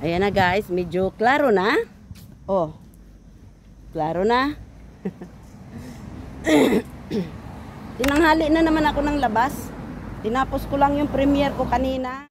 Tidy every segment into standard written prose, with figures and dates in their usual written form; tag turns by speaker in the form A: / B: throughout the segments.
A: Ayan na guys, medyo klaro na. Oh, klaro na. Tinanghali na naman ako ng labas. Tinapos ko lang yung premiere ko kanina.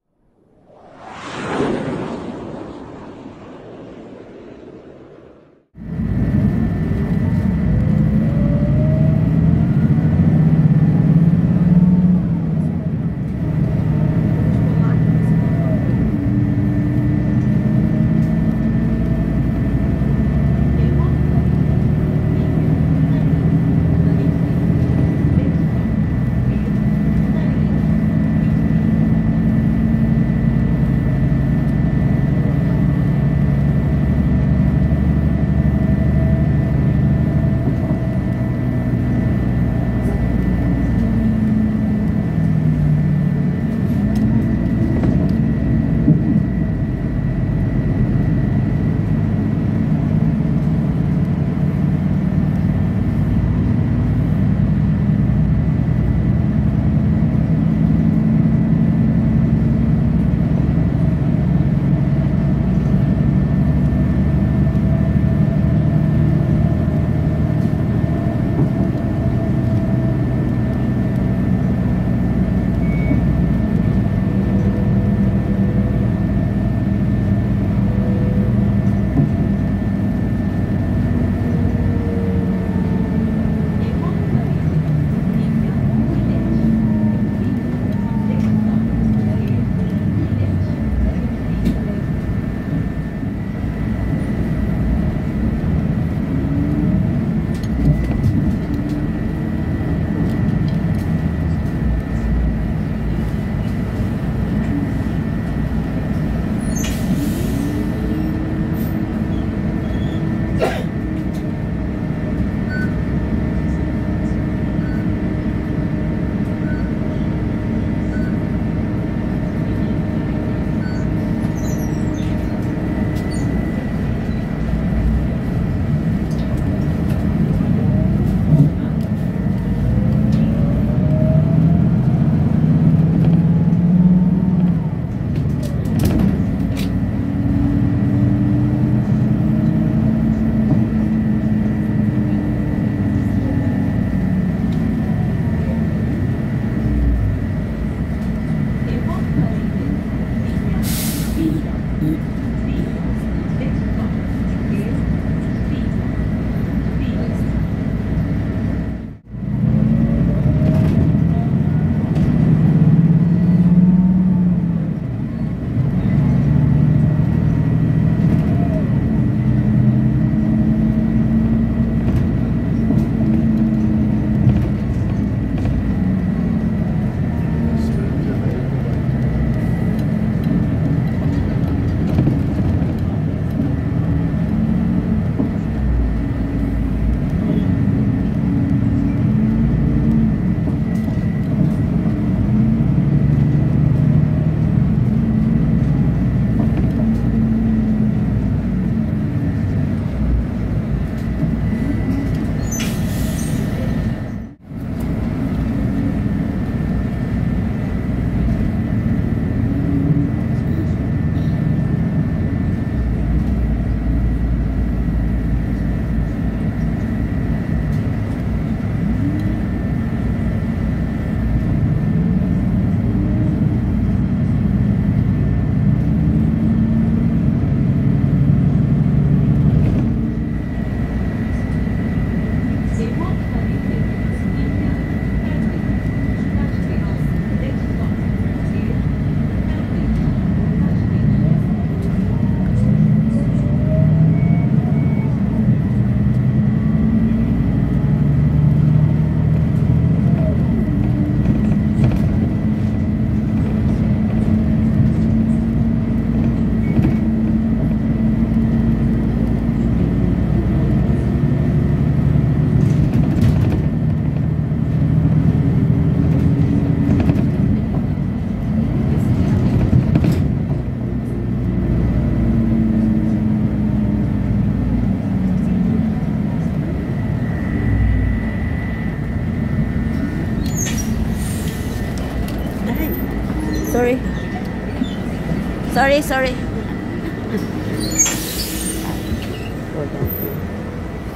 B: Sorry.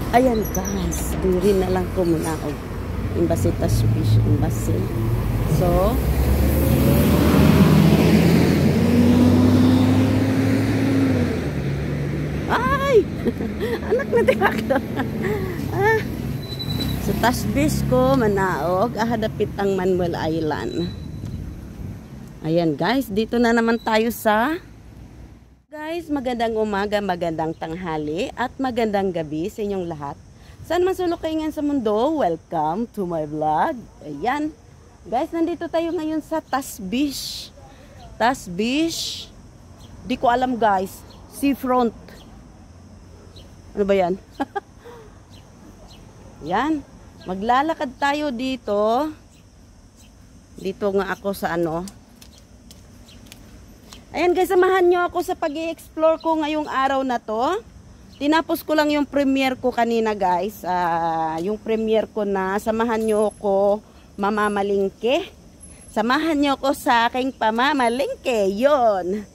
A: Ayan guys, diri na lang ko muna og Embassy Tash Beach Embassy. So, ay! Anak na tiyak to. Sa Tash Beach ko, manaog, ahadapit ang Manuel Island. Ayan guys, dito na naman tayo sa... Guys, magandang umaga, magandang tanghali, at magandang gabi sa inyong lahat. Saan man sulok kayo ngayon sa mundo, welcome to my vlog. Ayan. Guys, nandito tayo ngayon sa Tash Beach. Tash Beach. Di ko alam guys. Seafront. Ano ba yan? Yan. Maglalakad tayo dito. Dito nga ako sa ano. Ayan guys, samahan nyo ako sa pag-i-explore ko ngayong araw na to. Tinapos ko lang yung premiere ko kanina guys. Yung premiere ko na samahan nyo ako mamamalingke. Samahan nyo ako sa aking pamamalingke. Yon.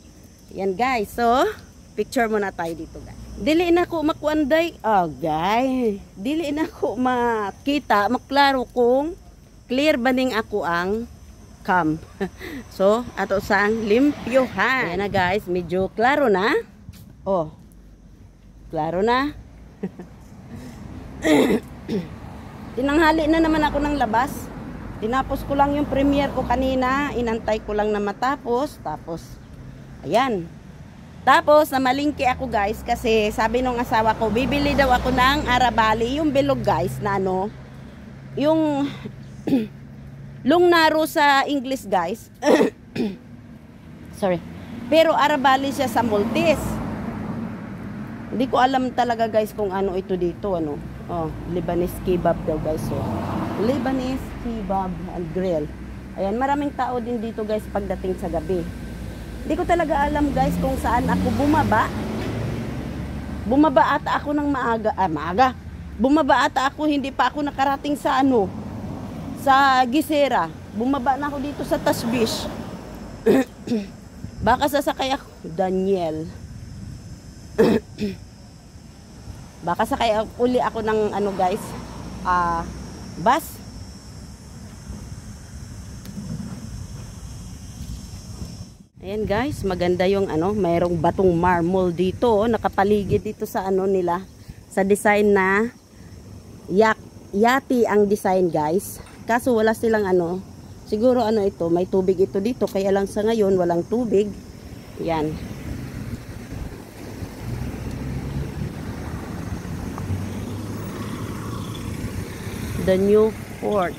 A: Yan guys. So, picture muna tayo dito guys. Dili na ko makuanday. Oh guys. Dili na ko makita, maklaro kung clear ba ning ako ang cam. So, ato sang limpyohan. Ayan na guys, medyo klaro na. Oh. Klaro na. Tinanghali na naman ako ng labas. Tinapos ko lang yung premiere ko kanina. Inantay ko lang na matapos. Tapos, ayan. Tapos, namalingki ako guys. Kasi sabi nung asawa ko, bibili daw ako ng arabali. Yung bilog guys na ano. Yung... Lungnaro sa English guys. Sorry. Pero arabali siya sa Maltese. Hindi ko alam talaga guys kung ano ito dito. Ano. Oh, Lebanese kebab daw guys. So, Lebanese kebab and grill. Ayan, maraming tao din dito guys pagdating sa gabi. Hindi ko talaga alam guys kung saan ako bumaba. Bumaba ata ako ng maaga. Maaga. Bumaba ata ako, hindi pa ako nakarating sa ano. Sa Gisera. Bumaba na ako dito sa Tash Beach. Baka sasakay ako. Daniel. Baka sakay uli ako ng ano guys. Bus. Ayan guys. Maganda yung ano. Mayroong batong marble dito. Nakapaligid dito sa ano nila. Sa design na yati ang design guys. Kaso wala silang ano, siguro ano ito, may tubig ito dito, kaya lang sa ngayon walang tubig. Yan. The new port.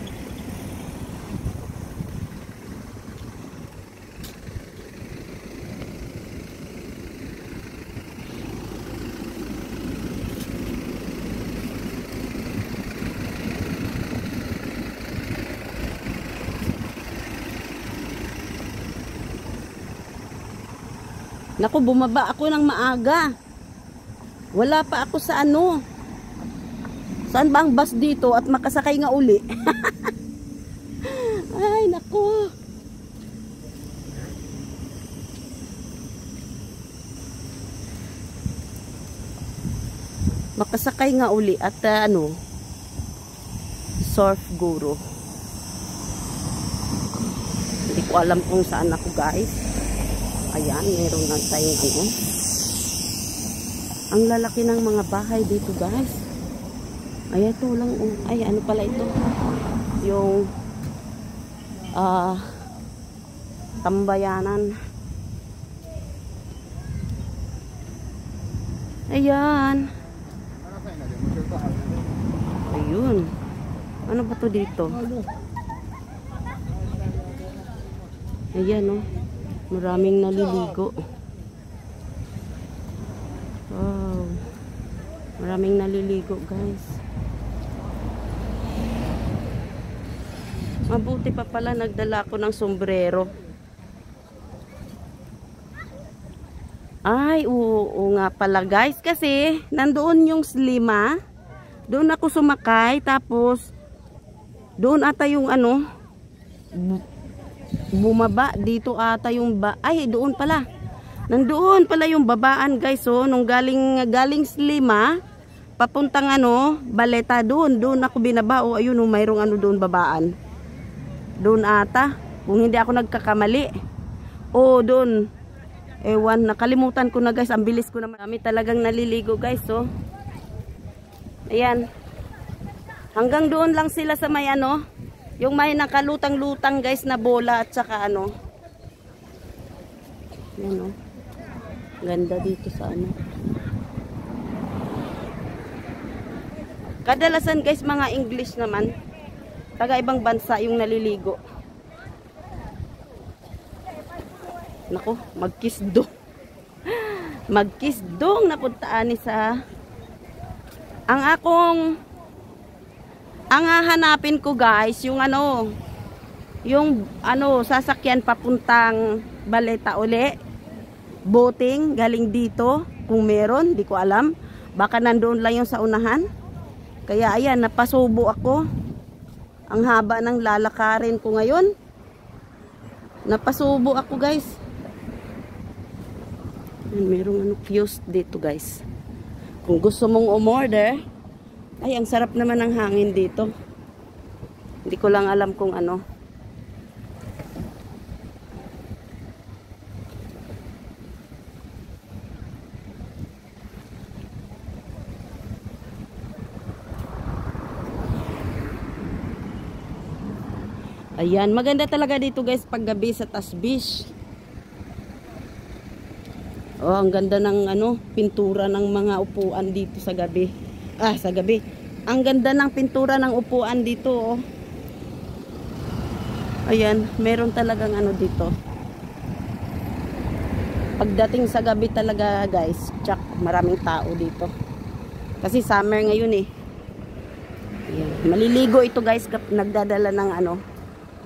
A: Naku, bumaba ako ng maaga. Wala pa ako sa ano. Saan ba ang bus dito at makasakay nga uli? Ay, naku. Makasakay nga uli at ano, surf guru. Hindi ko alam kung saan ako guys. Ayan, meron lang tayong ano. Ang lalaki ng mga bahay dito guys. Ay, ito lang. Ay, ano pala ito? Yung tambayanan. Ayan. Ayun. Ano ba to dito? Ayan oh. Maraming naliligo. Wow. Maraming naliligo, guys. Mabuti pa pala nagdala ko ng sombrero. Ay, oo nga pala, guys. Kasi nandoon yung Slima. Doon ako sumakay. Tapos, doon ata yung ano, bumaba dito ata yung ay doon pala Nandoon pala yung babaan guys, oh, nung galing Slima, papuntang ano, Baleta doon ako binaba. Oh, ayun oh, mayroong ano doon babaan. Doon ata, kung hindi ako nagkakamali. Oh, doon. Ewan, nakalimutan ko na guys, ang bilis ko naman. Kami talagang naliligo guys, oh. Ayan. Hanggang doon lang sila sa may ano, yung may nakalutang-lutang guys na bola at saka ano. Ayan, oh. Ganda dito sa ano. Kadalasan guys mga English naman. Taga ibang bansa yung naliligo. Nako, magkisdong. Magkisdong napuntaan ni sa ang hahanapin ko guys, yung ano sasakyan papuntang Baleta uli. Boating galing dito, kung meron, di ko alam. Baka nandoon lang yung sa unahan. Kaya ayan, napasubo ako. Ang haba ng lalakarin ko ngayon. Napasubo ako guys. Merong ano kiosk dito guys. Kung gusto mong umorder, ay ang sarap naman ng hangin dito. Hindi ko lang alam kung ano. Ayan, maganda talaga dito guys paggabi sa Tasbish. Oh, ang ganda ng ano, pintura ng mga upuan dito sa gabi. Sa gabi. Ang ganda ng pintura ng upuan dito, oh. Ayan, meron talagang ano dito. Pagdating sa gabi talaga, guys, tsak, maraming tao dito. Kasi summer ngayon eh. Ayan, maliligo ito, guys, nagdadala ng ano,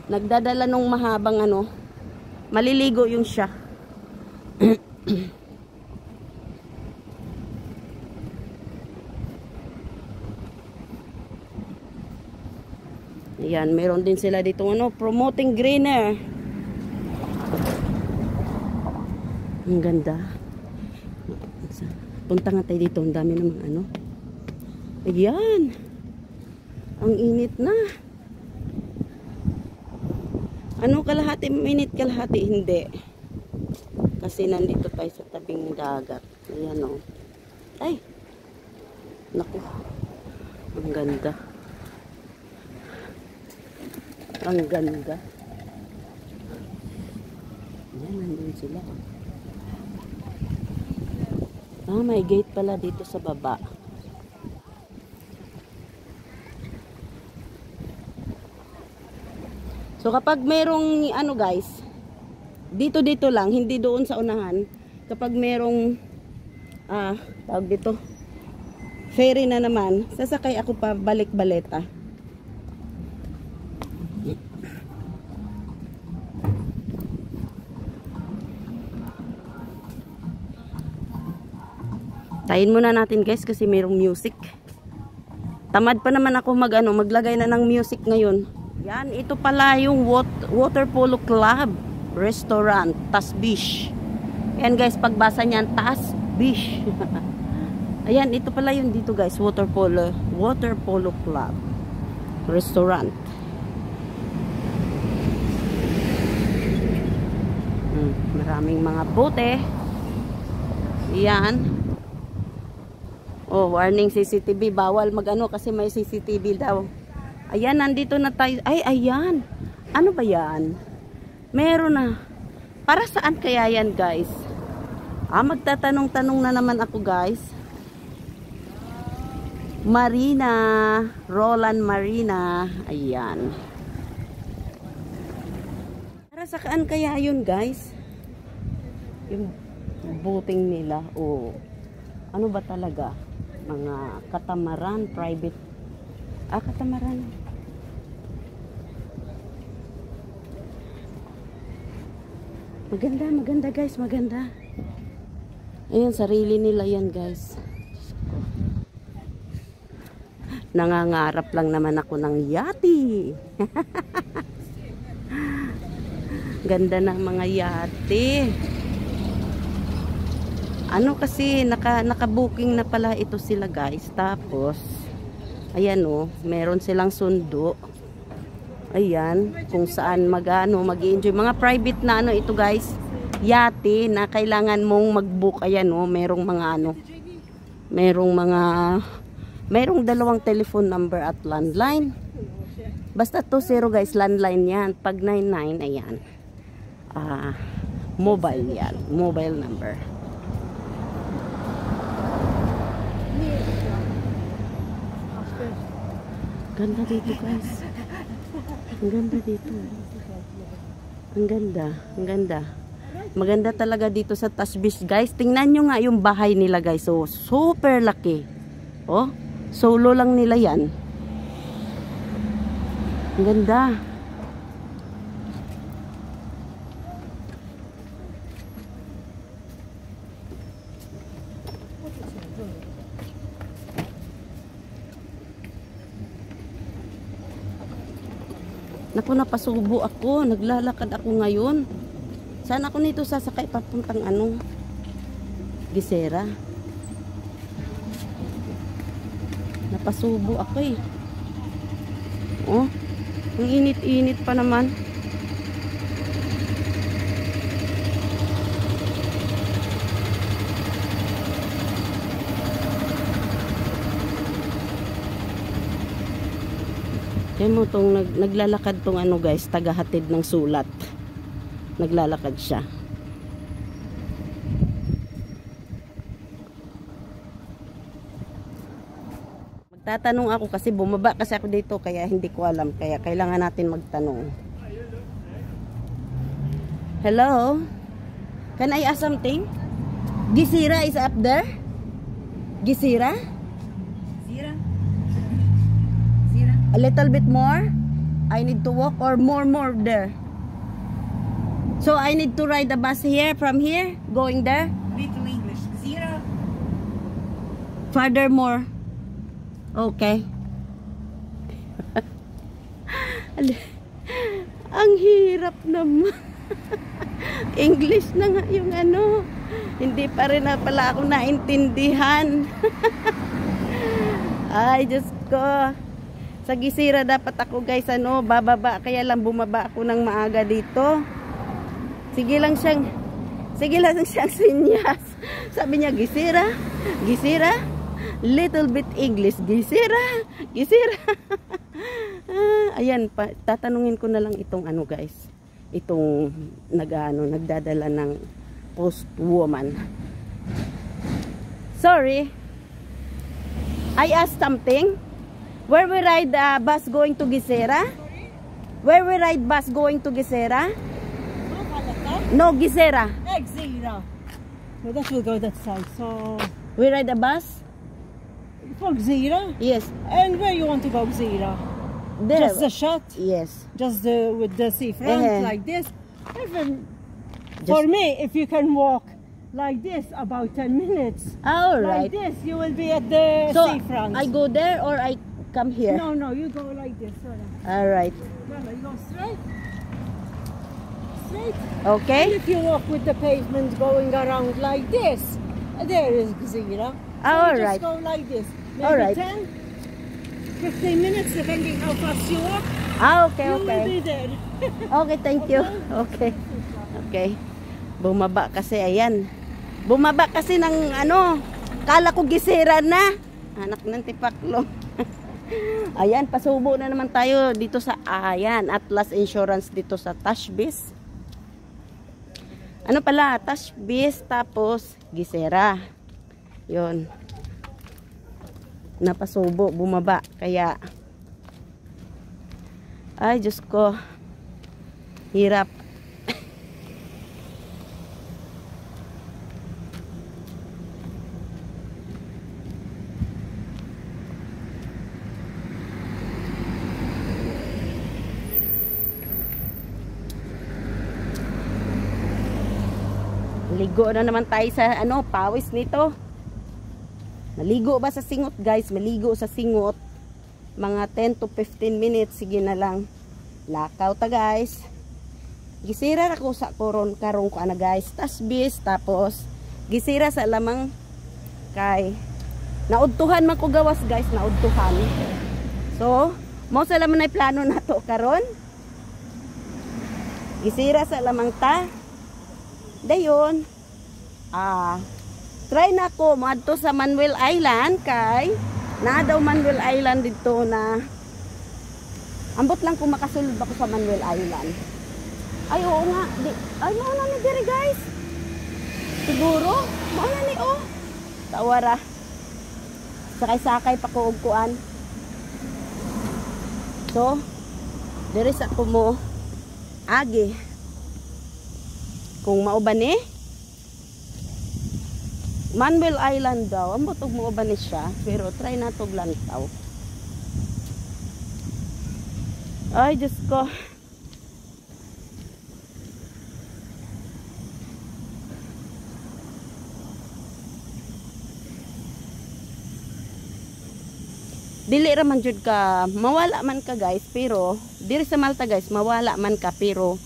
A: nagdadala ng mahabang ano, maliligo yung siya. Ayan, meron din sila dito ano, promoting greener. Ang ganda. Punta nga tayo dito, ang dami namang ano. Ayan. Ang init na. Ano, kalahati minute, kalahati hindi. Kasi nandito tayo sa tabing dagat. Ayan o. Ay! Naku. Ang ganda. Ang ganda. Ayan, nandun sila. May gate pala dito sa baba. So kapag merong ano guys, dito lang, hindi doon sa unahan. Kapag merong tawag dito, ferry na naman, sasakay ako pa balik Baleta. Tayin muna natin guys kasi merong music. Tamad pa naman ako maglagay na ng music ngayon. Yan, ito pala yung Water Polo Club Restaurant, Tasbish. Ayan guys, pagbasa niyan, Tasbish. Ayan, ito pala yun dito guys, Water Polo Club Restaurant. Maraming mga bote. Yan. Oh, warning CCTV, bawal magano kasi may CCTV daw. Ayan, nandito na tayo. Ay, ayan. Ano ba yan? Meron na. Para saan kaya yan, guys? Magtatanong-tanong na naman ako, guys. Marina. Roland Marina. Ayan. Para saan kaya yun, guys? Yung boating nila. Oh. Ano ba talaga? Mga katamaran, private. Katamaran. Maganda guys, maganda. Ayan, sarili nila yan guys. Nangangarap lang naman ako ng yate. Ganda ng mga yate. Ano kasi, naka-booking na pala ito sila guys. Tapos, ayan o, meron silang sundo. Ayan, kung saan mag-enjoy. Mga private na ano ito guys. Yate na kailangan mong mag-book. Ayan o, merong dalawang telephone number at landline. Basta 20 guys, landline yan. Pag 99, ayan. Mobile yan. Mobile number. Ganda dito guys. Ang ganda dito. Ang ganda. Ang ganda. Maganda talaga dito sa Tash Beach guys. Tingnan nyo nga yung bahay nila guys. So, super laki. Oh, solo lang nila yan. Ang ganda. Naku, napasubo ako. Naglalakad ako ngayon. Saan ako nito sasakay papuntang Gisera. Napasubo ako eh. Oh, ang init-init pa naman. Yan mo tong naglalakad tong guys, tagahatid ng sulat. Naglalakad siya. Magtatanong ako kasi bumaba kasi ako dito kaya hindi ko alam. Kaya kailangan natin magtanong. Hello? Can I ask something? Gisira is up there? Gisira? A little bit more? I need to walk or more there? So I need to ride the bus here, from here, going there?
B: Little English. 0.
A: Furthermore. Okay. Ang hirap naman. English na nga yung Hindi pa rin na pala ako naintindihan. Ay, Diyos ko. Sa Gisira dapat ako guys bababa, kaya lang bumaba ako ng maaga dito. Sige lang siyang sinyas. Sabi niya Gisira, Gisira, little bit English, Gisira, Gisira. Ayan, tatanungin ko na lang itong guys. Itong nagdadala ng post woman. Sorry. I asked something. Where we ride bus going to Gisera? Where we ride bus going to Gisera? No, Gisera.
B: Gisera. No, that will go that side. So
A: we ride a bus?
B: For Gisera?
A: Yes.
B: And where you want to go, Gisera?
A: There.
B: Just the shot?
A: Yes.
B: Just with the seafront like this? For me, if you can walk like this, about 10 minutes.
A: All right.
B: Like this, you will be at the seafront.
A: I go there or I come here?
B: No, you go like this.
A: All right.
B: You go straight. Straight.
A: Okay.
B: And if you walk with the pavement going around like this, there is Gisera.
A: All
B: you
A: right.
B: Just go like this. Maybe
A: All right.
B: 10, 15 minutes, depending how fast you walk.
A: Okay,
B: you will be there.
A: Okay, thank you. Okay. Okay. Bumaba kasi, ayan. Bumaba kasi ng kala ko Gisera na. Anak ng tipaklong. Ayan, pasubo na naman tayo dito sa Atlas Insurance dito sa Tash Beach. Tash Beach tapos Gisera. 'Yon. Napasubo, bumaba kaya ay Diyos ko. Hirap. Ligo na naman tayo sa pawis nito. Maligo ba sa singot guys? Maligo sa singot. Mga 10 to 15 minutes. Sige na lang. Lakaw ta guys. Gisira ako sa karon ko guys. Tash Beach. Tapos gisira sa lamang kay naudtuhan man ko gawas guys, naudtuhan. So, mo sa laman ay plano nato karon. Gisira sa lamang ta. Dayon, try na ko moadto sa Manuel Island kay na daw Manuel Island dito na ambot lang kung makasulod ako sa Manuel Island. Ay oo nga, ay mao na ni diri guys. Siguro, mao na ni oh. Tawara. Sakay-sakay pa ko og kuan. So, diri sa ko mo agi. Kung mauban ni Manuel Island daw, ambot og mauban ni siya, pero try na tog lantaw. Ay, Diyos ko. Dili ra man jud ka mawala man ka guys, pero diri sa Malta guys mawala man ka pero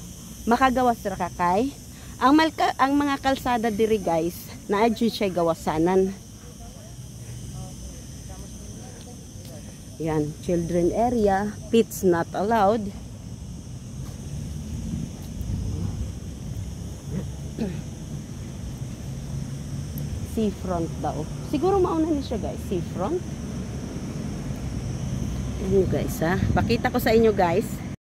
A: makagawas ra ka kay ang mga kalsada diri guys naa jud siya gawasanan. Yan, children area, pets not allowed. Seafront daw. Siguro mauna ni siya guys, seafront. Guys ha, pakita ko sa inyo guys